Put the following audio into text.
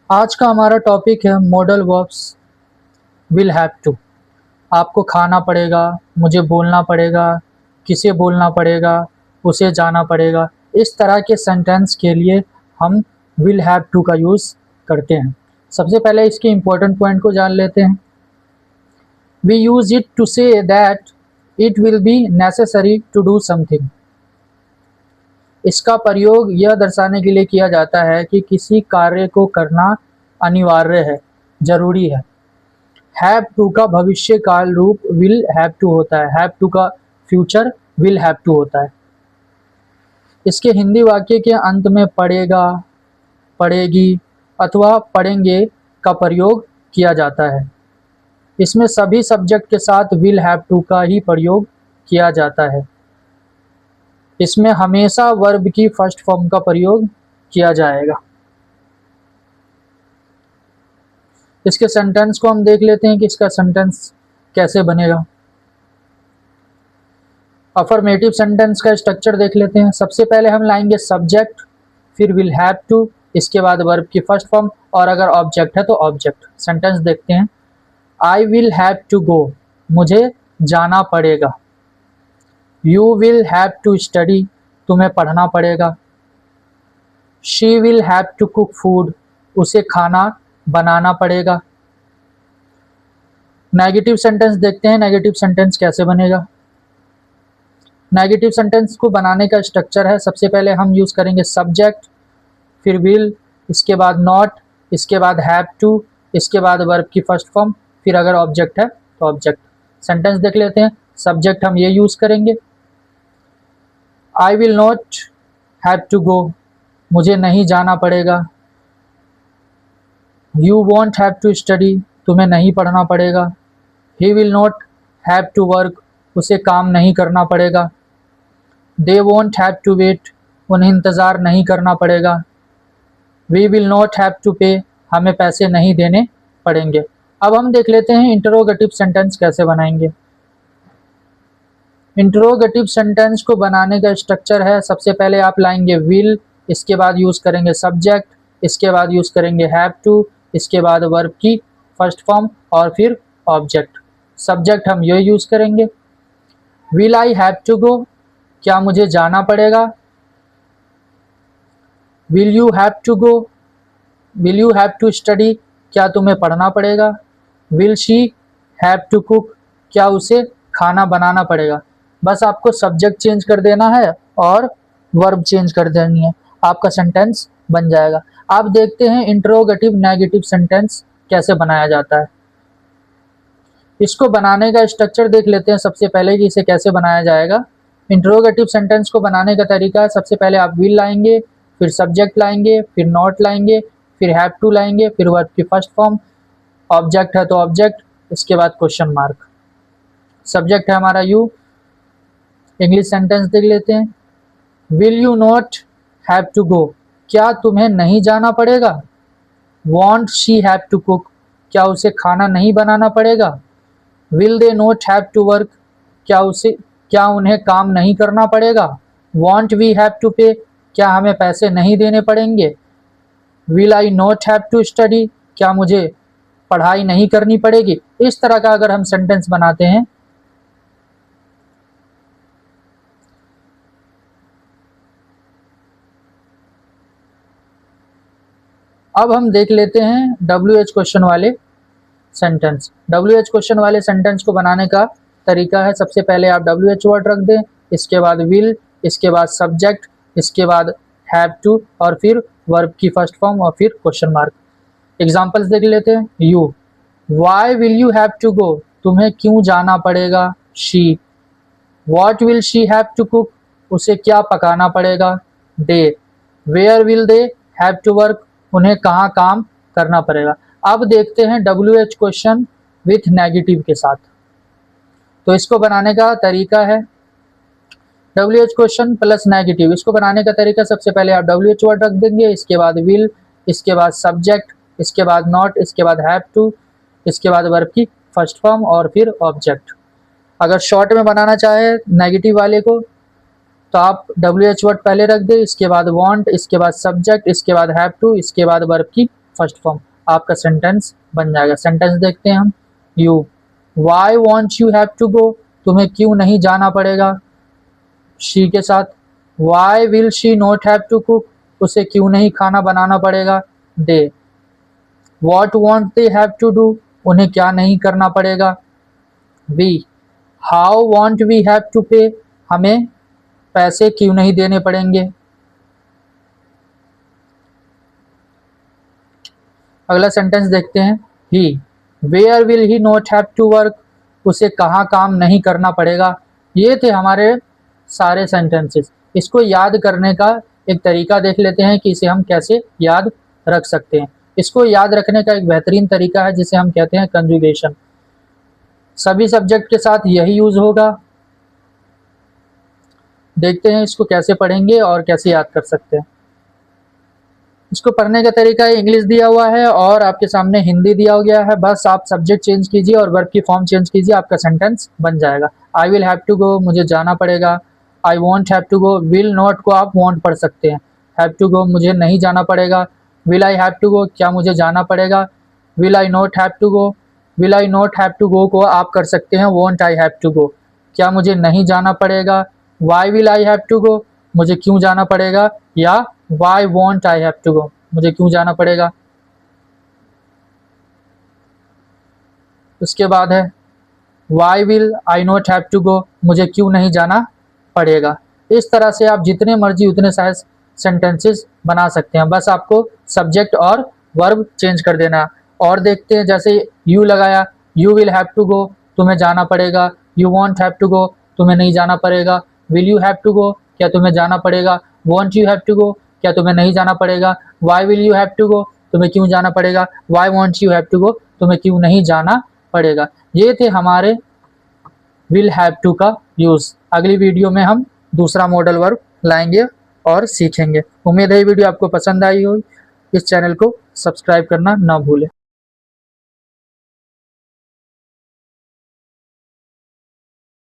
आज का हमारा टॉपिक है modal verbs will have to. आपको खाना पड़ेगा, मुझे बोलना पड़ेगा, किसे बोलना पड़ेगा, उसे जाना पड़ेगा। इस तरह के सेंटेंस के लिए हम विल हैव टू का यूज़ करते हैं। सबसे पहले इसके इम्पोर्टेंट पॉइंट को जान लेते हैं। We use it to say that it will be necessary to do something. इसका प्रयोग यह दर्शाने के लिए किया जाता है कि किसी कार्य को करना अनिवार्य है, जरूरी है। हैव टू का भविष्य काल रूप विल हैव टू होता है, हैव टू का फ्यूचर विल हैव टू होता है। इसके हिंदी वाक्य के अंत में पड़ेगा, पड़ेगी अथवा पढ़ेंगे का प्रयोग किया जाता है। इसमें सभी सब्जेक्ट के साथ विल हैव टू का ही प्रयोग किया जाता है। इसमें हमेशा वर्ब की फर्स्ट फॉर्म का प्रयोग किया जाएगा। इसके सेंटेंस को हम देख लेते हैं कि इसका सेंटेंस कैसे बनेगा। अफर्मेटिव सेंटेंस का स्ट्रक्चर देख लेते हैं। सबसे पहले हम लाएंगे सब्जेक्ट, फिर विल हैव टू, इसके बाद वर्ब की फर्स्ट फॉर्म, और अगर ऑब्जेक्ट है तो ऑब्जेक्ट। सेंटेंस देखते हैं। I will have to go, मुझे जाना पड़ेगा। You will have to study, तुम्हें पढ़ना पड़ेगा। She will have to cook food, उसे खाना बनाना पड़ेगा। नेगेटिव सेंटेंस देखते हैं, नेगेटिव सेंटेंस कैसे बनेगा। नेगेटिव सेंटेंस को बनाने का स्ट्रक्चर है, सबसे पहले हम यूज़ करेंगे सब्जेक्ट, फिर विल, इसके बाद नॉट, इसके बाद हैव टू, इसके बाद वर्ब की फर्स्ट फॉर्म, फिर अगर ऑब्जेक्ट है तो ऑब्जेक्ट। सेंटेंस देख लेते हैं। सब्जेक्ट हम ये यूज़ करेंगे, I will not have to go, मुझे नहीं जाना पड़ेगा। You won't have to study, तुम्हें नहीं पढ़ना पड़ेगा। He will not have to work, उसे काम नहीं करना पड़ेगा। They won't have to wait, उन्हें इंतज़ार नहीं करना पड़ेगा। We will not have to pay, हमें पैसे नहीं देने पड़ेंगे। अब हम देख लेते हैं इंटरोगेटिव सेंटेंस कैसे बनाएंगे। इंटरोगेटिव सेंटेंस को बनाने का स्ट्रक्चर है, सबसे पहले आप लाएंगे विल, इसके बाद यूज़ करेंगे सब्जेक्ट, इसके बाद यूज़ करेंगे हैव टू, इसके बाद वर्ब की फर्स्ट फॉर्म और फिर ऑब्जेक्ट। सब्जेक्ट हम ये यूज़ करेंगे, will I have to go, क्या मुझे जाना पड़ेगा। Will you have to go, will you have to study, क्या तुम्हें पढ़ना पड़ेगा। Will she have to cook, क्या उसे खाना बनाना पड़ेगा। बस आपको सब्जेक्ट चेंज कर देना है और वर्ब चेंज कर देनी है, आपका सेंटेंस बन जाएगा। आप देखते हैं इंटरोगेटिव नेगेटिव सेंटेंस कैसे बनाया जाता है। इसको बनाने का स्ट्रक्चर देख लेते हैं सबसे पहले कि इसे कैसे बनाया जाएगा। इंटरोगेटिव सेंटेंस को बनाने का तरीका है, सबसे पहले आप विल लाएंगे, फिर सब्जेक्ट लाएंगे, फिर नॉट लाएंगे, फिर हैव टू लाएंगे, फिर वर्ब की फर्स्ट फॉर्म, ऑब्जेक्ट है तो ऑब्जेक्ट, इसके बाद क्वेश्चन मार्क। सब्जेक्ट है हमारा यू। इंग्लिश सेंटेंस देख लेते हैं। Will you not have to go, क्या तुम्हें नहीं जाना पड़ेगा। Won't she have to cook, क्या उसे खाना नहीं बनाना पड़ेगा। Will they not have to work, क्या उन्हें काम नहीं करना पड़ेगा। वॉन्ट वी हैव टू पे, क्या हमें पैसे नहीं देने पड़ेंगे। Will I not have to study, क्या मुझे पढ़ाई नहीं करनी पड़ेगी। इस तरह का अगर हम सेंटेंस बनाते हैं। अब हम देख लेते हैं WH क्वेश्चन वाले सेंटेंस। WH क्वेश्चन वाले सेंटेंस को बनाने का तरीका है, सबसे पहले आप WH वर्ड रख दें, इसके बाद विल, इसके बाद सब्जेक्ट, इसके बाद हैव टू और फिर वर्ब की फर्स्ट फॉर्म और फिर क्वेश्चन मार्क। एग्जांपल्स देख लेते हैं। You, why will you have to go, तुम्हें क्यों जाना पड़ेगा। She, what will she have to cook, उसे क्या पकाना पड़ेगा। They, where will they have to work, उन्हें कहाँ काम करना पड़ेगा। अब देखते हैं WH क्वेश्चन विथ नेगेटिव के साथ। तो इसको बनाने का तरीका है WH क्वेश्चन प्लस नेगेटिव। इसको बनाने का तरीका, सबसे पहले आप WH वर्ड रख देंगे, इसके बाद विल, इसके बाद सब्जेक्ट, इसके बाद नॉट, इसके बाद हैव टू, इसके बाद वर्ब की फर्स्ट फॉर्म और फिर ऑब्जेक्ट। अगर शॉर्ट में बनाना चाहे नेगेटिव वाले को तो आप WH वर्ड पहले रख दें, इसके बाद वांट, इसके बाद सब्जेक्ट, इसके बाद हैव टू, इसके बाद वर्ब की फर्स्ट फॉर्म, आपका सेंटेंस बन जाएगा। सेंटेंस देखते हैं हम। You, why won't you have to go, तुम्हें क्यों नहीं जाना पड़ेगा। शी के साथ, why will she not have to cook, उसे क्यों नहीं खाना बनाना पड़ेगा। They, what won't they have to do, उन्हें क्या नहीं करना पड़ेगा। We, how won't we have to pay, हमें पैसे क्यों नहीं देने पड़ेंगे। अगला सेंटेंस देखते हैं। He, where will he not have to work, उसे कहाँ काम नहीं करना पड़ेगा। ये थे हमारे सारे सेंटेंसेस। इसको याद करने का एक तरीका देख लेते हैं कि इसे हम कैसे याद रख सकते हैं। इसको याद रखने का एक बेहतरीन तरीका है जिसे हम कहते हैं कंजुगेशन। सभी सब्जेक्ट के साथ यही यूज होगा। देखते हैं इसको कैसे पढ़ेंगे और कैसे याद कर सकते हैं। इसको पढ़ने का तरीका इंग्लिश दिया हुआ है और आपके सामने हिंदी दिया गया है। बस आप सब्जेक्ट चेंज कीजिए और वर्ब की फॉर्म चेंज कीजिए, आपका सेंटेंस बन जाएगा। I will have to go, मुझे जाना पड़ेगा। I won't have to go, will not को आप वॉन्ट पढ़ सकते हैं। हैव टू गो, मुझे नहीं जाना पड़ेगा। Will I have to go, क्या मुझे जाना पड़ेगा। Will I not have to go, will I not have to go को आप कर सकते हैं won't I have to go, क्या मुझे नहीं जाना पड़ेगा। Why will I have to go, मुझे क्यों जाना पड़ेगा। या why won't I have to go, मुझे क्यों जाना पड़ेगा। उसके बाद है why will I not have to go, मुझे क्यों नहीं जाना पड़ेगा। इस तरह से आप जितने मर्जी उतने सारे सेंटेंसेस बना सकते हैं। बस आपको सब्जेक्ट और वर्ब चेंज कर देना। और देखते हैं, जैसे यू लगाया, you will have to go, तुम्हें जाना पड़ेगा। You won't have to go, तुम्हें नहीं जाना पड़ेगा। Will you have to go, क्या तुम्हें जाना पड़ेगा। Won't you have to go, क्या तुम्हें नहीं जाना पड़ेगा। Why will you have to go, तुम्हें क्यों जाना पड़ेगा। Why won't you have to go, तुम्हें क्यों नहीं जाना पड़ेगा। ये थे हमारे विल हैव टू का यूज़। अगली वीडियो में हम दूसरा मॉडल वर्ब लाएंगे और सीखेंगे। उम्मीद है ये वीडियो आपको पसंद आई हो। इस चैनल को सब्सक्राइब करना ना भूलें।